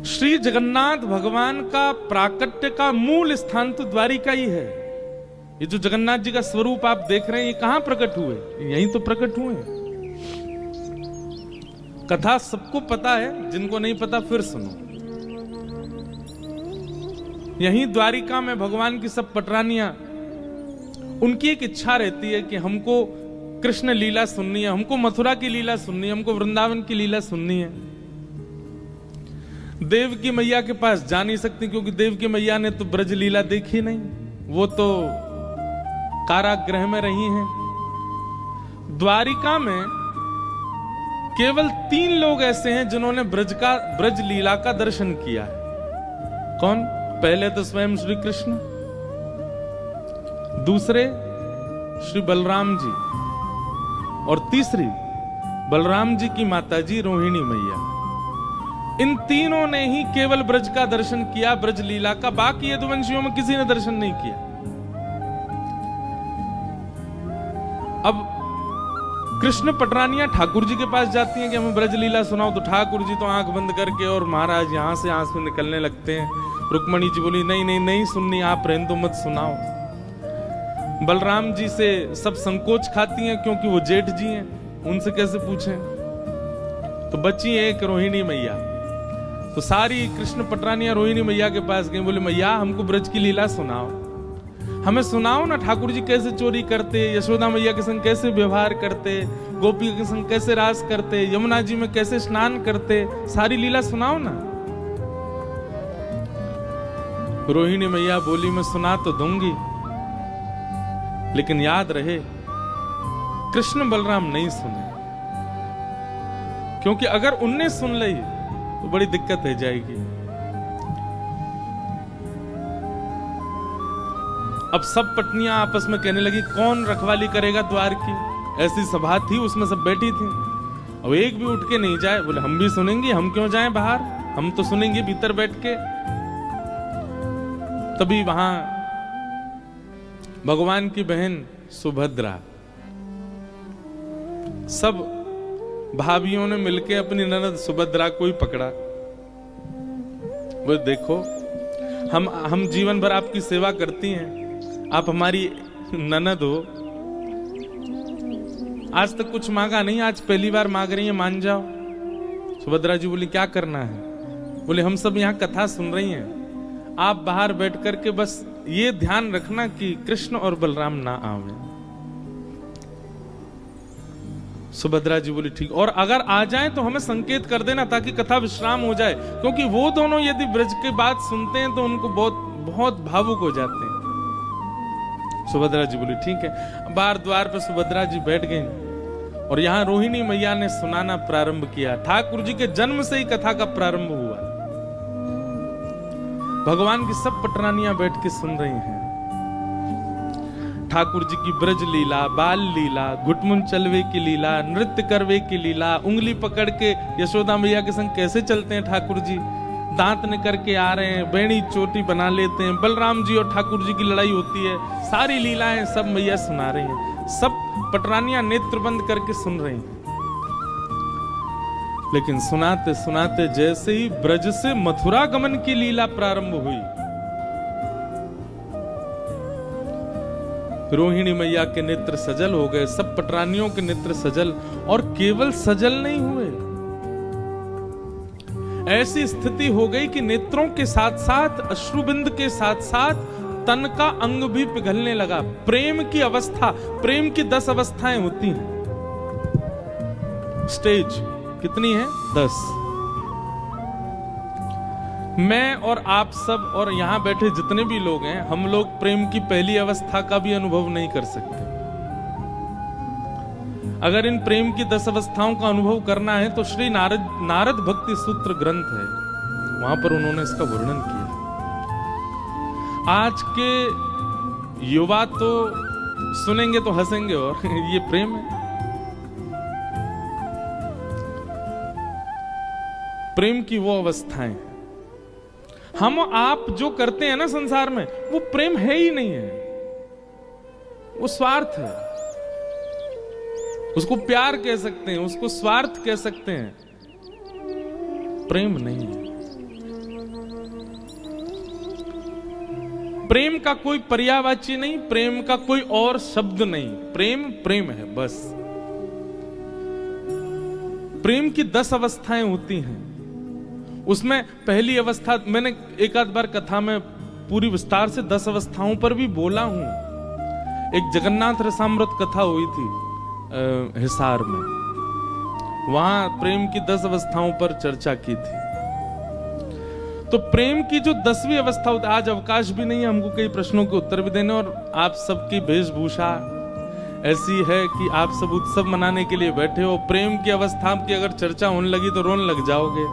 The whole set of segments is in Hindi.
श्री जगन्नाथ भगवान का प्राकट्य का मूल स्थान तो द्वारिका ही है। ये जो जगन्नाथ जी का स्वरूप आप देख रहे हैं, ये कहां प्रकट हुए? यहीं तो प्रकट हुए। कथा सबको पता है, जिनको नहीं पता फिर सुनो। यहीं द्वारिका में भगवान की सब पटरानियां, उनकी एक इच्छा रहती है कि हमको कृष्ण लीला सुननी है, हमको मथुरा की लीला सुननी है, हमको वृंदावन की लीला सुननी है। देव की मैया के पास जा नहीं सकती, क्योंकि देव की मैया ने तो ब्रज लीला देखी नहीं, वो तो कारागृह में रही हैं। द्वारिका में केवल 3 लोग ऐसे हैं जिन्होंने ब्रज लीला का दर्शन किया है। कौन? पहले तो स्वयं श्री कृष्ण, दूसरे श्री बलराम जी, और तीसरी बलराम जी की माताजी रोहिणी मैया। इन तीनों ने ही केवल ब्रज का दर्शन किया, ब्रज लीला का। बाकी यदुवंशियों में किसी ने दर्शन नहीं किया। अब कृष्ण पटरानियां ठाकुर जी के पास जाती हैं कि हमें ब्रज लीला सुनाओ, तो ठाकुर जी तो आंख बंद करके और महाराज यहां से आंसू निकलने लगते हैं। रुक्मणी जी बोली नहीं नहीं नहीं सुननी, आप रहने दो, मत सुनाओ। बलराम जी से सब संकोच खाती हैं, क्योंकि वो जेठ जी हैं, उनसे कैसे पूछें। तो बची एक रोहिणी मैया। तो सारी कृष्ण पटरानियां रोहिणी मैया के पास गई, बोले मैया हमको ब्रज की लीला सुनाओ, हमें सुनाओ ना, ठाकुर जी कैसे चोरी करते, यशोदा मैया के संग कैसे व्यवहार करते, गोपियों के संग कैसे रास करते, यमुना जी में कैसे स्नान करते, सारी लीला सुनाओ ना। रोहिणी मैया बोली मैं सुना तो दूंगी, लेकिन याद रहे कृष्ण बलराम नहीं सुने, क्योंकि अगर उनने सुन ली तो बड़ी दिक्कत हो जाएगी। अब सब पत्नियां आपस में कहने लगी कौन रखवाली करेगा द्वार की। ऐसी सभा थी, उसमें सब बैठी थी, अब एक भी उठ के नहीं जाए। बोले हम भी सुनेंगे, हम क्यों जाएं बाहर, हम तो सुनेंगे भीतर बैठ के। तभी वहां भगवान की बहन सुभद्रा, सब भाभियों ने मिलके अपनी ननद सुभद्रा को ही पकड़ा। वो देखो हम जीवन भर आपकी सेवा करती हैं, आप हमारी ननद हो, आज तक कुछ मांगा नहीं, आज पहली बार मांग रही है, मान जाओ। सुभद्रा जी बोली क्या करना है? बोले हम सब यहाँ कथा सुन रही हैं, आप बाहर बैठ करके बस ये ध्यान रखना कि कृष्ण और बलराम ना आवे। सुभद्रा जी बोली ठीक, और अगर आ जाएं तो हमें संकेत कर देना ताकि कथा विश्राम हो जाए, क्योंकि वो दोनों यदि ब्रज की बात सुनते हैं तो उनको बहुत भावुक हो जाते हैं। सुभद्रा जी बोली ठीक है। बाहर द्वार पर सुभद्रा जी बैठ गई और यहां रोहिणी मैया ने सुनाना प्रारंभ किया। ठाकुर जी के जन्म से ही कथा का प्रारंभ हुआ। भगवान की सब पटरानियां बैठ के सुन रही हैं ठाकुर जी की ब्रज लीला, बाल लीला, घुटमुन चलवे की लीला, नृत्य करवे की लीला, उंगली पकड़ के यशोदा मैया के संग कैसे चलते हैं ठाकुर जी, दांत निकर के आ रहे हैं, बेड़ी चोटी बना लेते हैं, बलराम जी और ठाकुर जी की लड़ाई होती है, सारी लीलाएं सब मैया सुना रही हैं। सब पटरानियां नेत्र बंद करके सुन रही हैं। लेकिन सुनाते सुनाते जैसे ही ब्रज से मथुरा गमन की लीला प्रारंभ हुई, रोहिणी मैया के नेत्र सजल हो गए, सब पटरानियों के नेत्र सजल, और केवल सजल नहीं हुए, ऐसी स्थिति हो गई कि नेत्रों के साथ साथ अश्रुबिंद के साथ साथ तन का अंग भी पिघलने लगा। प्रेम की अवस्था, प्रेम की 10 अवस्थाएं होती हैं। स्टेज कितनी है? 10। मैं और आप सब और यहां बैठे जितने भी लोग हैं, हम लोग प्रेम की पहली अवस्था का भी अनुभव नहीं कर सकते। अगर इन प्रेम की 10 अवस्थाओं का अनुभव करना है तो श्री नारद भक्ति सूत्र ग्रंथ है, वहां पर उन्होंने इसका वर्णन किया। आज के युवा तो सुनेंगे तो हंसेंगे, और ये प्रेम है। प्रेम की वो अवस्थाएं, हम आप जो करते हैं ना संसार में, वो प्रेम है ही नहीं है, वो स्वार्थ है। उसको प्यार कह सकते हैं, उसको स्वार्थ कह सकते हैं, प्रेम नहीं है। प्रेम का कोई पर्यायवाची नहीं, प्रेम का कोई और शब्द नहीं, प्रेम प्रेम है बस। प्रेम की 10 अवस्थाएं होती हैं। उसमें पहली अवस्था, मैंने एक आध बार कथा में पूरी विस्तार से 10 अवस्थाओं पर भी बोला हूं। एक जगन्नाथ रसामृत कथा हुई थी हिसार में, वहां प्रेम की 10 अवस्थाओं पर चर्चा की थी। तो प्रेम की जो 10वीं अवस्था होती है, आज अवकाश भी नहीं है हमको कई प्रश्नों के उत्तर भी देने, और आप सबकी वेशभूषा ऐसी है कि आप सब उत्सव मनाने के लिए बैठे हो। प्रेम की अवस्था की अगर चर्चा होने लगी तो रोने लग जाओगे।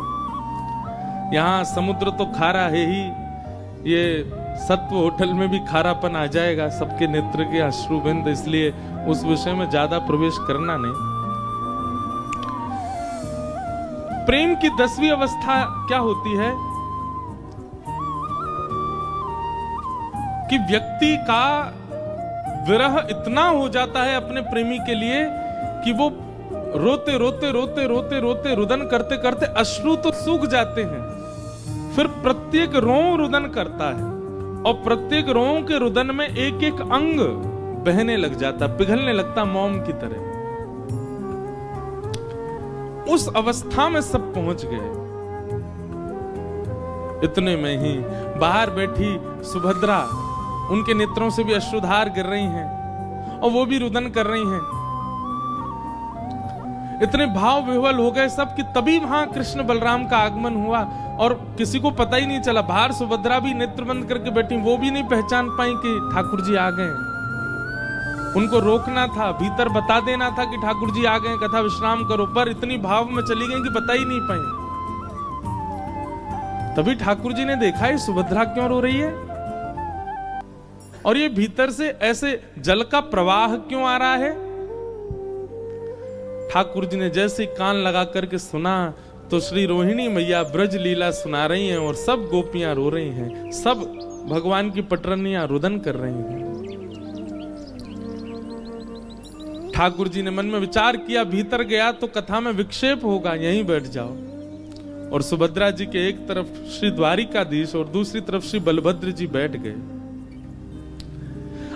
यहाँ समुद्र तो खारा है ही, ये सत्व होटल में भी खारापन आ जाएगा, सबके नेत्र के अश्रुबिंद, इसलिए उस विषय में ज्यादा प्रवेश करना नहीं। प्रेम की 10वीं अवस्था क्या होती है कि व्यक्ति का विरह इतना हो जाता है अपने प्रेमी के लिए कि वो रोते रोते रोते रोते रोते रुदन करते करते अश्रु तो सूख जाते हैं, फिर प्रत्येक रों रुदन करता है और प्रत्येक रों के रुदन में एक एक अंग बहने लग जाता, पिघलने लगता मोम की तरह। उस अवस्था में सब पहुंच गए। इतने में ही बाहर बैठी सुभद्रा, उनके नेत्रों से भी अश्रुधार गिर रही हैं और वो भी रुदन कर रही हैं। इतने भाव विह्वल हो गए सब कि तभी वहां कृष्ण बलराम का आगमन हुआ और किसी को पता ही नहीं चला। बाहर सुभद्रा भी नेत्र बंद करके बैठी, वो भी नहीं पहचान पाई कि ठाकुर जी आ गए। उनको रोकना था, भीतर बता देना था कि ठाकुर जी आ गए, कथा विश्राम करो, पर इतनी भाव में चली गई कि बता ही नहीं पाई। तभी ठाकुर जी ने देखा ये सुभद्रा क्यों रो रही है और ये भीतर से ऐसे जल का प्रवाह क्यों आ रहा है। ठाकुर जी ने जैसे कान लगा करके सुना तो श्री रोहिणी मैया ब्रज लीला सुना रही हैं और सब गोपियां रो रही हैं, सब भगवान की पटरनियां रुदन कर रही हैं। ठाकुर जी ने मन में विचार किया, भीतर गया तो कथा में विक्षेप होगा, यहीं बैठ जाओ। और सुभद्रा जी के एक तरफ श्री द्वारिकाधीश और दूसरी तरफ श्री बलभद्र जी बैठ गए।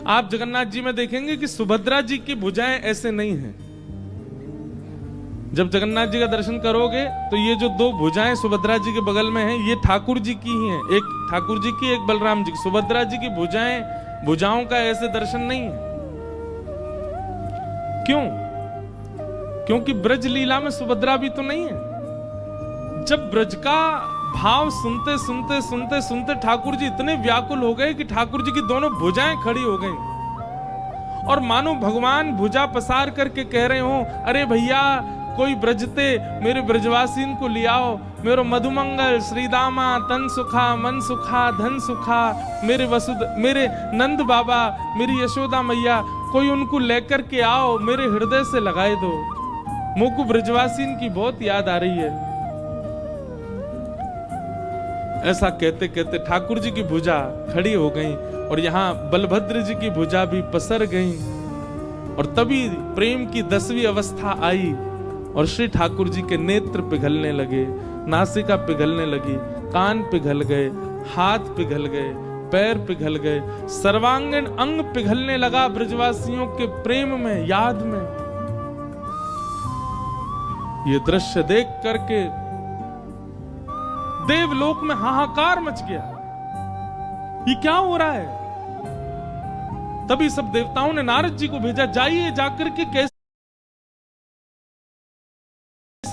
आप जगन्नाथ जी में देखेंगे कि सुभद्रा जी की भुजाएं ऐसे नहीं हैं। जब जगन्नाथ जी का दर्शन करोगे तो ये जो 2 भुजाएं सुभद्रा जी के बगल में हैं, ये ठाकुर जी की ही हैं, एक ठाकुर जी की, एक बलराम जी की। सुभद्रा जी की भुजाओं का ऐसे दर्शन नहीं है। क्यों? क्योंकि ब्रज लीला में सुभद्रा भी तो नहीं है। जब ब्रज का भाव सुनते सुनते सुनते सुनते ठाकुर जी इतने व्याकुल हो गए कि ठाकुर जी की दोनों भुजाएं खड़ी हो गईं और मानो भगवान भुजा पसार करके कह रहे हो, अरे भैया कोई ब्रजते मेरे ब्रजवासीन को ले आओ, मेरो मधुमंगल श्रीदामा तन सुखा मन सुखा धन सुखा, मेरे नंद बाबा, मेरी यशोदा मैया, कोई उनको लेकर के आओ, मेरे हृदय से लगाए दो, मुझको ब्रजवासीन की बहुत याद आ रही है। ऐसा कहते कहते ठाकुर जी की भुजा खड़ी हो गई और यहाँ बलभद्र जी की भुजा भी पसर गई और तभी प्रेम की 10वीं अवस्था आई और श्री ठाकुर जी के नेत्र पिघलने लगे, नासिका पिघलने लगी, कान पिघल गए, हाथ पिघल गए, पैर पिघल गए, सर्वांगीण अंग पिघलने लगा ब्रजवासियों के प्रेम में, याद में। ये दृश्य देख करके देवलोक में हाहाकार मच गया, ये क्या हो रहा है। तभी सब देवताओं ने नारद जी को भेजा, जाइए जाकर के कैसे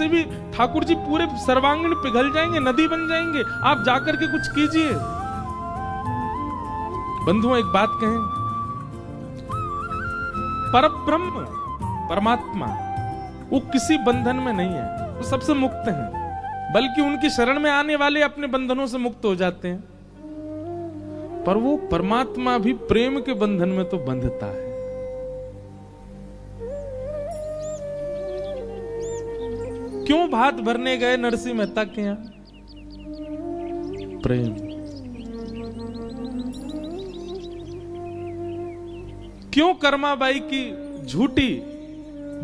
भी ठाकुर जी पूरे सर्वांगीण पिघल जाएंगे, नदी बन जाएंगे, आप जाकर के कुछ कीजिए। बंधुओं एक बात कहें, परब्रह्म परमात्मा वो किसी बंधन में नहीं है, वो सबसे मुक्त हैं, बल्कि उनकी शरण में आने वाले अपने बंधनों से मुक्त हो जाते हैं। पर वो परमात्मा भी प्रेम के बंधन में तो बंधता है। क्यों भात भरने गए नरसिंह मेहता के यहां? प्रेम। क्यों कर्माबाई की झूठी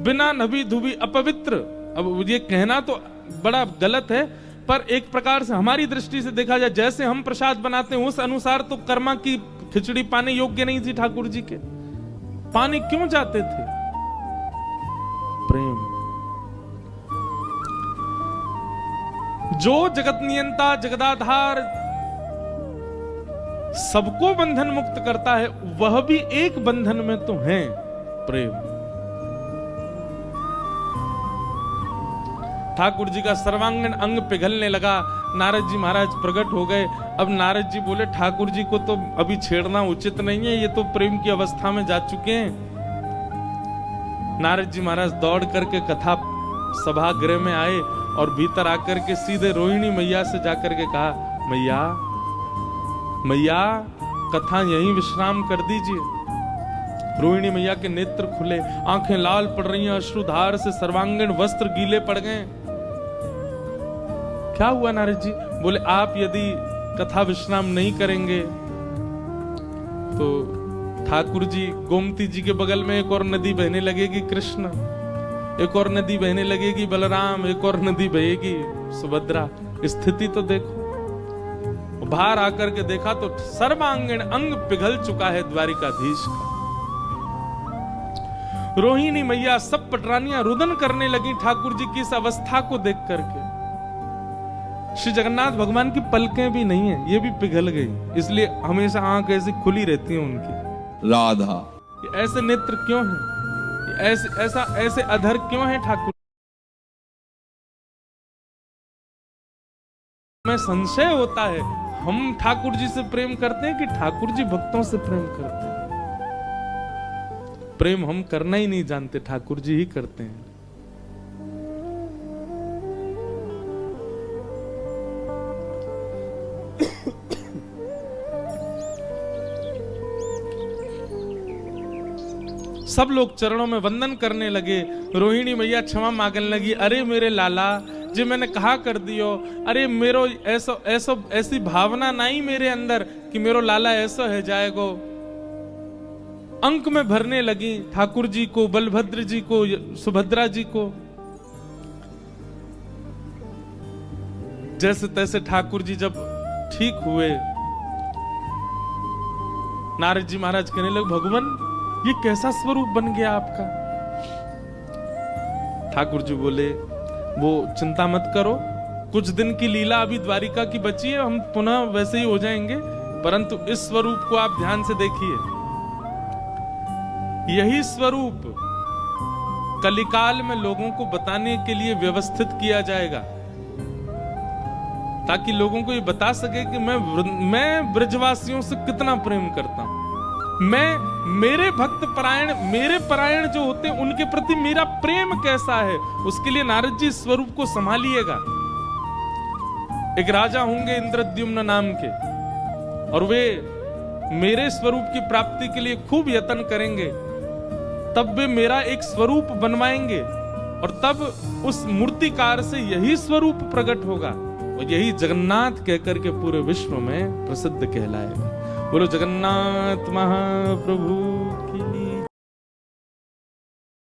बिना नभी धुबी अपवित्र, अब ये कहना तो बड़ा गलत है, पर एक प्रकार से हमारी दृष्टि से देखा जाए, जैसे हम प्रसाद बनाते हैं उस अनुसार तो कर्मा की खिचड़ी पाने योग्य नहीं थी ठाकुर जी के, पाने क्यों जाते थे? प्रेम। जो जगत नियंता जगदाधार सबको बंधन मुक्त करता है, वह भी एक बंधन में तो है, प्रेम। ठाकुर जी का सर्वांगीण अंग पिघलने लगा। नारद जी महाराज प्रकट हो गए। अब नारद जी बोले ठाकुर जी को तो अभी छेड़ना उचित नहीं है, ये तो प्रेम की अवस्था में जा चुके हैं। नारद जी महाराज दौड़ करके कथा सभागृह में आए और भीतर आकर के सीधे रोहिणी मैया से जाकर के कहा, मैया मैया कथा यहीं विश्राम कर दीजिए। रोहिणी मैया के नेत्र खुले, आंखें लाल पड़ रही हैं, अश्रुधार से सर्वांगीण वस्त्र गीले पड़ गए। क्या हुआ नारद जी? बोले आप यदि कथा विश्राम नहीं करेंगे तो ठाकुर जी गोमती जी के बगल में एक और नदी बहने लगेगी कृष्ण, एक और नदी बहने लगेगी बलराम, एक और नदी बहेगी सुभद्रा। स्थिति तो देखो। बाहर आकर के देखा तो सर्वांगीण अंग पिघल चुका है द्वारिकाधीश का। रोहिणी मैया सब पटरानियां रुदन करने लगी ठाकुर जी की इस अवस्था को देख करके। श्री जगन्नाथ भगवान की पलकें भी नहीं है, ये भी पिघल गई, इसलिए हमेशा आंख ऐसी खुली रहती है उनकी। राधा ऐसे नेत्र क्यों हैं? ऐसे अधर क्यों है ठाकुर? में संशय होता है, हम ठाकुर जी से प्रेम करते हैं कि ठाकुर जी भक्तों से प्रेम करते हैं? प्रेम हम करना ही नहीं जानते, ठाकुर जी ही करते हैं। सब लोग चरणों में वंदन करने लगे। रोहिणी मैया क्षमा मांगने लगी, अरे मेरे लाला जी मैंने कहा कर दियो, अरे मेरो ऐसी भावना नहीं मेरे अंदर कि मेरो लाला ऐसा है जाएगो। अंक में भरने लगी ठाकुर जी को, बलभद्र जी को, सुभद्रा जी को। जैसे तैसे ठाकुर जी जब ठीक हुए, नारद जी महाराज कहने लगे, भगवान ये कैसा स्वरूप बन गया आपका? ठाकुर जी बोले, वो चिंता मत करो, कुछ दिन की लीला अभी द्वारिका की बची है, हम पुनः वैसे ही हो जाएंगे, परंतु इस स्वरूप को आप ध्यान से देखिए। यही स्वरूप कलिकाल में लोगों को बताने के लिए व्यवस्थित किया जाएगा, ताकि लोगों को ये बता सके कि मैं ब्रजवासियों से कितना प्रेम करता हूं। मेरे भक्त परायण, मेरे परायण जो होते हैं उनके प्रति मेरा प्रेम कैसा है, उसके लिए नारद जी स्वरूप को संभालिएगा। एक राजा होंगे इंद्रद्युम्न नाम के, और वे मेरे स्वरूप की प्राप्ति के लिए खूब यत्न करेंगे, तब वे मेरा एक स्वरूप बनवाएंगे, और तब उस मूर्तिकार से यही स्वरूप प्रकट होगा, और यही जगन्नाथ कहकर के पूरे विश्व में प्रसिद्ध कहलाएगा। बोलो जगन्नाथ महाप्रभु